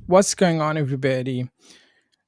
What's going on, everybody?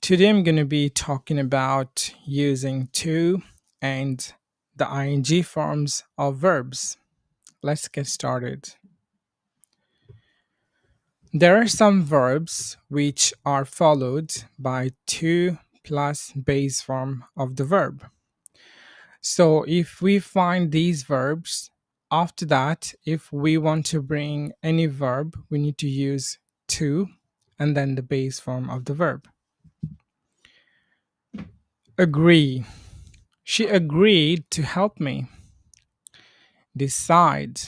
Today I'm going to be talking about using to and the ing forms of verbs. Let's get started. There are some verbs which are followed by to plus base form of the verb. So if we find these verbs, after that, if we want to bring any verb, we need to use to and then the base form of the verb. Agree. She agreed to help me. Decide.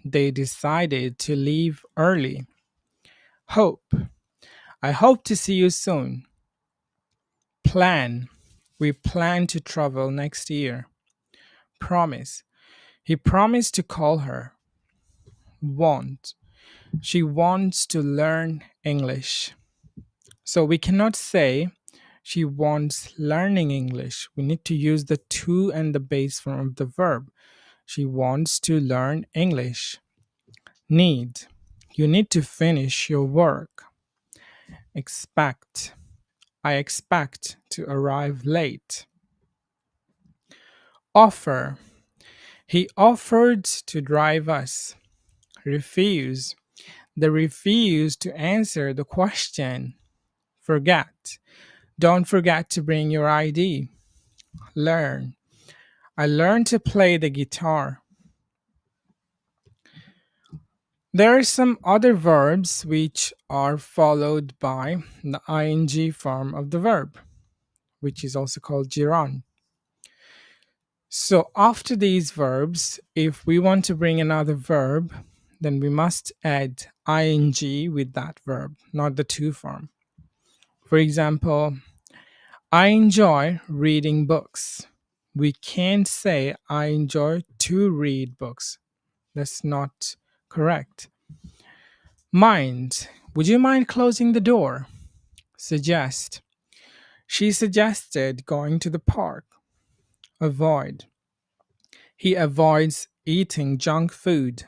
They decided to leave early. Hope. I hope to see you soon. Plan. We plan to travel next year. Promise. He promised to call her. Want. She wants to learn English. So we cannot say she wants learning English. We need to use the to and the base form of the verb. She wants to learn English. Need. You need to finish your work. Expect. I expect to arrive late. Offer. He offered to drive us. Refuse. They refused to answer the question. Forget. Don't forget to bring your ID. Learn. I learned to play the guitar. There are some other verbs which are followed by the ing form of the verb, which is also called gerund. So after these verbs, if we want to bring another verb, then we must add ing with that verb, not the to form. For example, I enjoy reading books. We can't say I enjoy to read books. That's not correct. Mind. Would you mind closing the door? Suggest. She suggested going to the park. Avoid. He avoids eating junk food.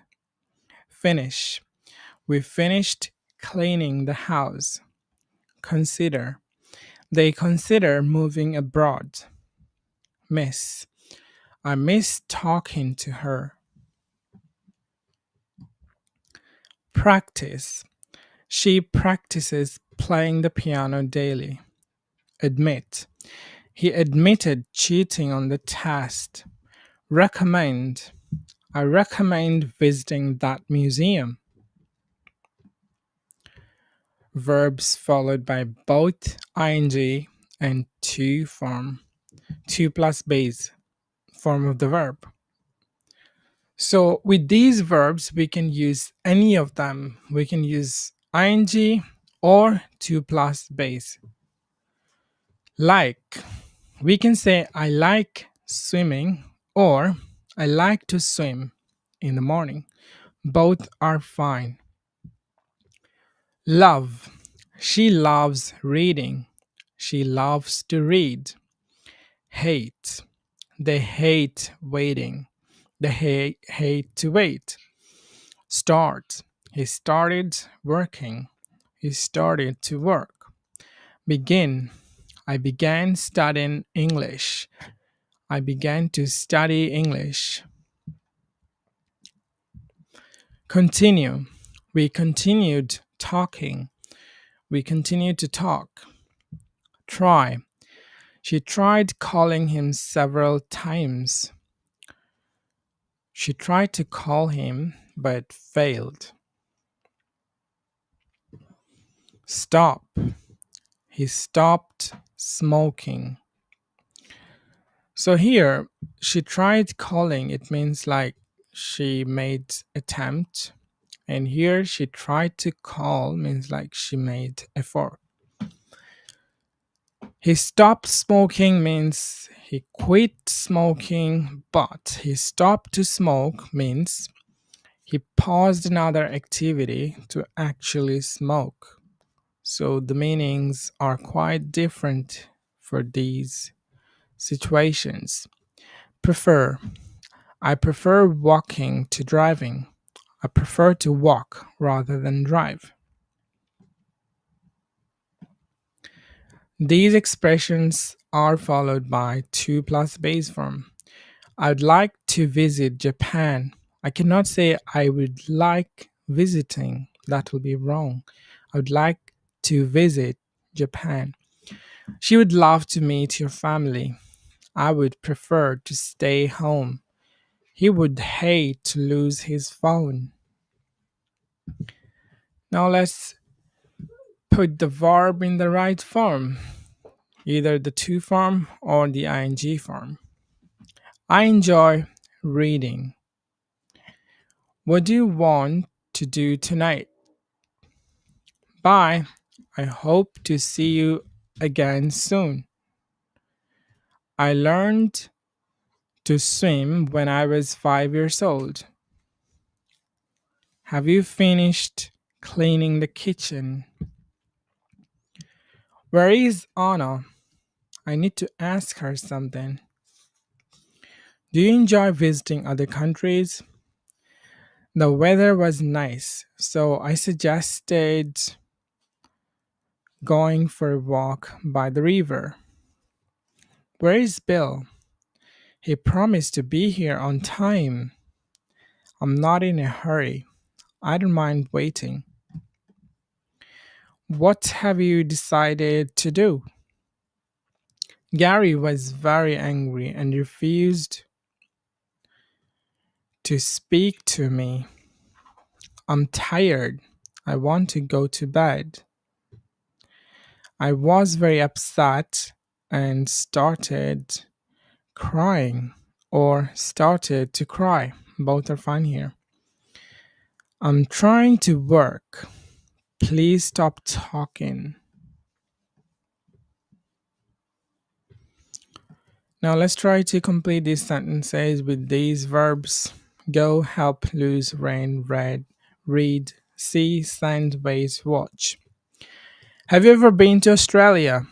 Finish. We finished cleaning the house. Consider. They consider moving abroad. Miss. I miss talking to her. Practice. She practices playing the piano daily. Admit. He admitted cheating on the test. Recommend. I recommend visiting that museum. Verbs followed by both ing and to form, to plus base form of the verb. So with these verbs, we can use any of them. We can use ing or to plus base. Like, we can say I like swimming or I like to swim in the morning. Both are fine. Love, she loves reading. She loves to read. Hate, they hate waiting. They hate to wait. Start, he started working. He started to work. Begin, I began studying English. I began to study English. Continue, we continued talking. We continued to talk. Try, she tried calling him several times. She tried to call him but failed. Stop, he stopped smoking. So here, she tried calling, it means like she made attempt, and here she tried to call means like she made effort. He stopped smoking means he quit smoking, but he stopped to smoke means he paused another activity to actually smoke. So the meanings are quite different for these situations. Prefer. I prefer walking to driving. I prefer to walk rather than drive. These expressions are followed by to plus base form. I'd like to visit Japan. I cannot say I would like visiting. That will be wrong. I would like to visit Japan. She would love to meet your family. I would prefer to stay home. He would hate to lose his phone. Now let's put the verb in the right form, either the to form or the ing form. I enjoy reading. What do you want to do tonight? Bye. I hope to see you again soon. I learned to swim when I was 5 years old. Have you finished cleaning the kitchen? Where is Anna? I need to ask her something. Do you enjoy visiting other countries? The weather was nice, so I suggested going for a walk by the river. Where is Bill? He promised to be here on time. I'm not in a hurry. I don't mind waiting. What have you decided to do? Gary was very angry and refused to speak to me. I'm tired. I want to go to bed. I was very upset and started to cry. Both are fine here. I'm trying to work. Please stop talking. Now let's try to complete these sentences with these verbs: go, help, lose, rain, read, see, send, wait, watch. Have you ever been to Australia?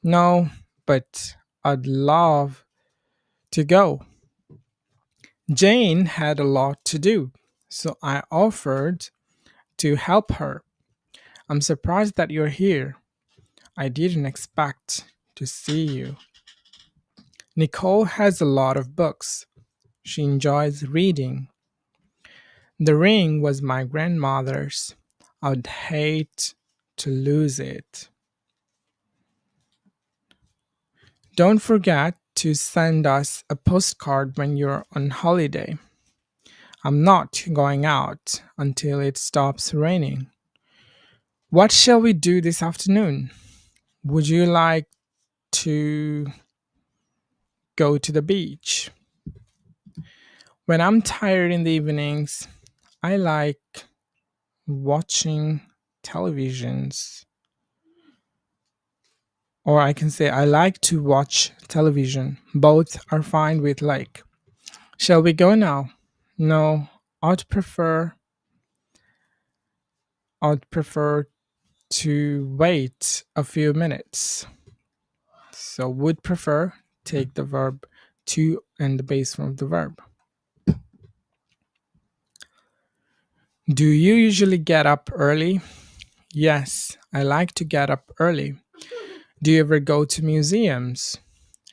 No, but I'd love to go. Jane had a lot to do, so I offered to help her. I'm surprised that you're here. I didn't expect to see you. Nicole has a lot of books. She enjoys reading. The ring was my grandmother's. I'd hate to lose it. Don't forget to send us a postcard when you're on holiday. I'm not going out until it stops raining. What shall we do this afternoon? Would you like to go to the beach? When I'm tired in the evenings, I like watching televisions. Or I can say I like to watch television. Both are fine with like. Shall we go now? No, I'd prefer I'd prefer to wait a few minutes. So would prefer, take the verb to and the base form of the verb. Do you usually get up early? Yes, I like to get up early. Do you ever go to museums?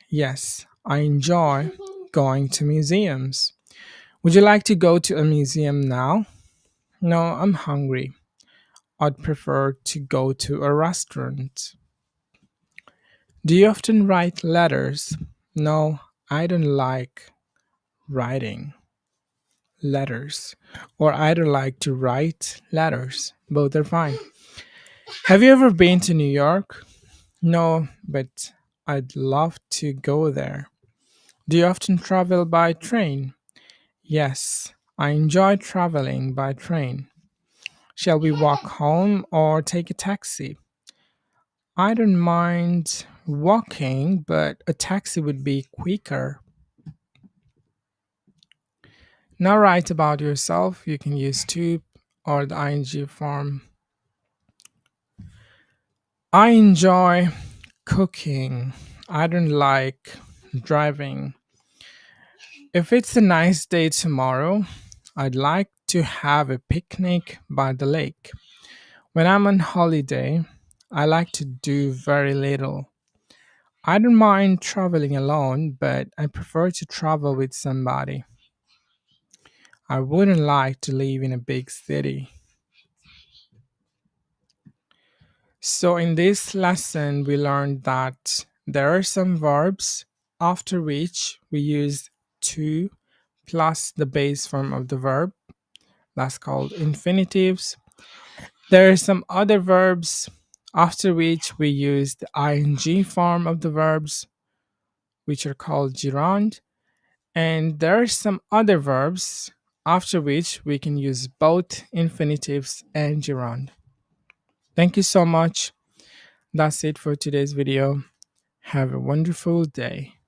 Yes, I enjoy going to museums. Would you like to go to a museum now? No, I'm hungry. I'd prefer to go to a restaurant. Do you often write letters? No, I don't like writing letters. Or I don't like to write letters. Both are fine. Have you ever been to New York? No, but I'd love to go there. Do you often travel by train? Yes, I enjoy traveling by train. Shall we walk home or take a taxi? I don't mind walking, but a taxi would be quicker. Now write about yourself. You can use to or the ing form. I enjoy cooking. I don't like driving. If it's a nice day tomorrow, I'd like to have a picnic by the lake. When I'm on holiday, I like to do very little. I don't mind traveling alone, but I prefer to travel with somebody. I wouldn't like to live in a big city. So, in this lesson, we learned that there are some verbs after which we use to plus the base form of the verb. That's called infinitives. There are some other verbs after which we use the ing form of the verbs, which are called gerund. And there are some other verbs after which we can use both infinitives and gerund. Thank you so much. That's it for today's video. Have a wonderful day.